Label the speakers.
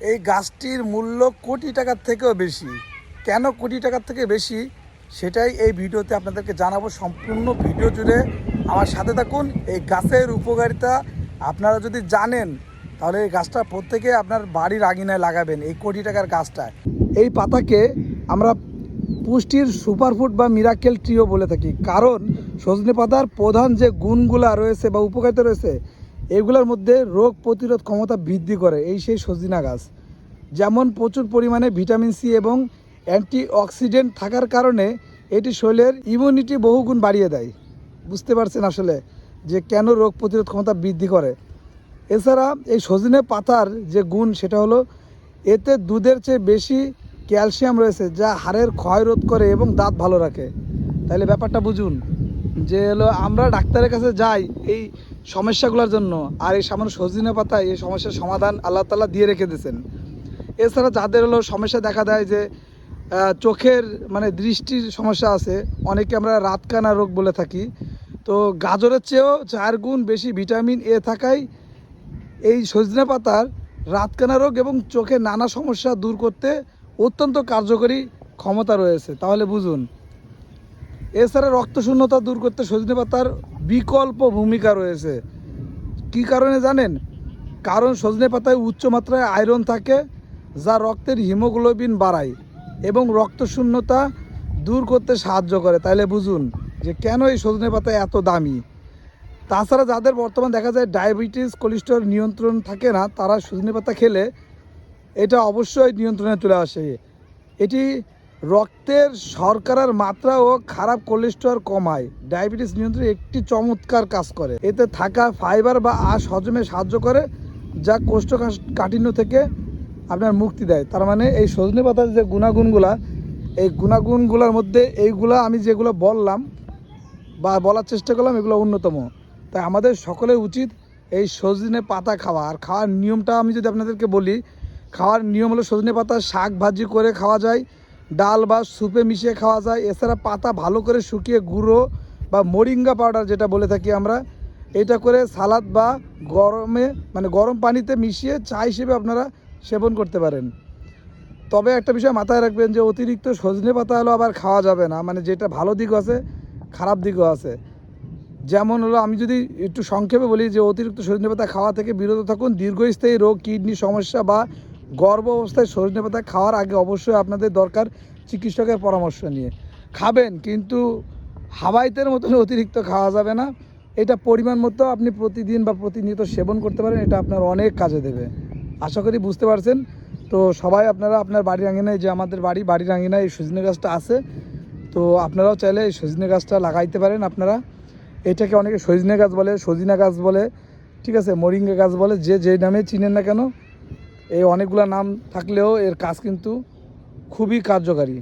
Speaker 1: এই গাছটির মূল্য কোটি টাকার থেকেও বেশি। কেন কোটি টাকার থেকে বেশি সেটাই এই ভিডিওতে আপনাদেরকে জানাবো। সম্পূর্ণ ভিডিও জুড়ে আমার সাথে থাকুন। এই গাছের উপকারিতা আপনারা যদি জানেন তাহলে এই গাছটা প্রত্যেকে আপনার বাড়ির আঙিনায় লাগাবেন। এই কোটি টাকার গাছটা, এই পাতাকে আমরা পুষ্টির সুপারফুড বা মিরাকেল ট্রিও বলে থাকি, কারণ সজনে পাতার প্রধান যে গুণগুলা রয়েছে বা উপকারিতা রয়েছে এগুলোর মধ্যে রোগ প্রতিরোধ ক্ষমতা বৃদ্ধি করে এই সেই সজনা গাছ। যেমন প্রচুর পরিমাণে ভিটামিন সি এবং অ্যান্টিঅক্সিডেন্ট থাকার কারণে এটি শরীরের ইমিউনিটি বহুগুণ বাড়িয়ে দেয়। বুঝতে পারছেন আসলে যে কেন রোগ প্রতিরোধ ক্ষমতা বৃদ্ধি করে। এছাড়া এই সজনে পাতার যে গুণ সেটা হলো এতে দুধের চেয়ে বেশি ক্যালসিয়াম রয়েছে, যা হাড়ের ক্ষয় রোধ করে এবং দাঁত ভালো রাখে। তাহলে ব্যাপারটা বুঝুন যে হলো আমরা ডাক্তারের কাছে যাই এই সমস্যাগুলোর জন্য, আর এই সামান্য সজনে পাতায় এই সমস্যার সমাধান আল্লাহ তাআলা দিয়ে রেখে দিয়েছেন। এছাড়া যাদের হলো সমস্যা দেখা দেয় যে চোখের দৃষ্টির সমস্যা আছে, অনেকে আমরা রাতকানা রোগ বলে থাকি, তো গাজরের চেয়েও 4 গুণ বেশি ভিটামিন এ থাকায় এই সজনে পাতার রাতকানা রোগ এবং চোখের নানা সমস্যা দূর করতে অত্যন্ত কার্যকরী ক্ষমতা রয়েছে। তাহলে বুঝুন। এছাড়া রক্তশূন্যতা দূর করতে সজনে পাতার বিকল্প ভূমিকা রয়েছে। কি কারণে জানেন? কারণ সজনে পাতায় উচ্চ মাত্রায় আয়রন থাকে, যা রক্তের হিমোগ্লোবিন বাড়ায় এবং রক্তশূন্যতা দূর করতে সাহায্য করে। তাহলে বুঝুন যে কেন এই সজনে পাতা এত দামি। তাছাড়া যাদের বর্তমান দেখা যায় ডায়াবেটিস কোলেস্টেরল নিয়ন্ত্রণ থাকে না, তারা সজনে পাতা খেলে এটা অবশ্যই নিয়ন্ত্রণে চলে আসে। এটি রক্তের শর্করার মাত্রা ও খারাপ কোলেস্টেরল কমায়, ডায়াবেটিস নিয়ন্ত্রণে একটি চমৎকার কাজ করে। এতে থাকা ফাইবার বা আঁশ হজমে সাহায্য করে, যা কোষ্ঠকাঠিন্য থেকে আপনার মুক্তি দেয়। তার মানে এই সজনে পাতার যে গুণাগুণগুলা, এই গুণাগুণগুলোর মধ্যে এইগুলা আমি যেগুলো বললাম বা বলার চেষ্টা করলাম এগুলো অন্যতম। তাই আমাদের সকলের উচিত এই সজনে পাতা খাওয়া। আর খাওয়ার নিয়মটা আমি যদি আপনাদেরকে বলি, খাওয়ার নিয়ম হলো সজনে পাতা শাক ভাজি করে খাওয়া যায়, ডাল বা স্যুপে মিশিয়ে খাওয়া যায়। এছাড়া পাতা ভালো করে শুকিয়ে গুঁড়ো বা মোরিঙ্গা পাউডার যেটা বলে থাকি আমরা, এটা করে সালাদ বা গরম পানিতে মিশিয়ে চা হিসেবে আপনারা সেবন করতে পারেন। তবে একটা বিষয় মাথায় রাখবেন যে অতিরিক্ত সজনে পাতা হলো আবার খাওয়া যাবে না, যেটা ভালো দিকও আছে খারাপ দিকও আছে। যেমন হলো আমি যদি একটু সংক্ষেপে বলি যে অতিরিক্ত সজনে পাতা খাওয়া থেকে বিরত থাকুন। দীর্ঘস্থায়ী রোগ, কিডনি সমস্যা বা গর্ভ অবস্থায় সজনে পাতা খাওয়ার আগে অবশ্যই আপনাদের দরকার চিকিৎসকের পরামর্শ নিয়ে খাবেন, কিন্তু হাওয়াইতের মতন অতিরিক্ত খাওয়া যাবে না। এটা পরিমাণ মতো আপনি প্রতিদিন বা প্রতিনিয়ত সেবন করতে পারেন, এটা আপনার অনেক কাজে দেবে। আশা করি বুঝতে পারছেন। তো সবাই আপনারা আপনার বাড়ির আঙিনায়, যে আমাদের বাড়ির আঙিনায় এই সজনে গাছটা আছে, তো আপনারাও চাইলে এই সজনে গাছটা লাগাইতে পারেন। আপনারা এটাকে অনেকে সজনে গাছ বলে, সজিনা গাছ বলে, ঠিক আছে, মোরিঙ্গা গাছ বলে, যে নামে চিনেন না কেন, এই অনেকগুলো নাম থাকলেও এর কাজ কিন্তু খুবই কার্যকারী।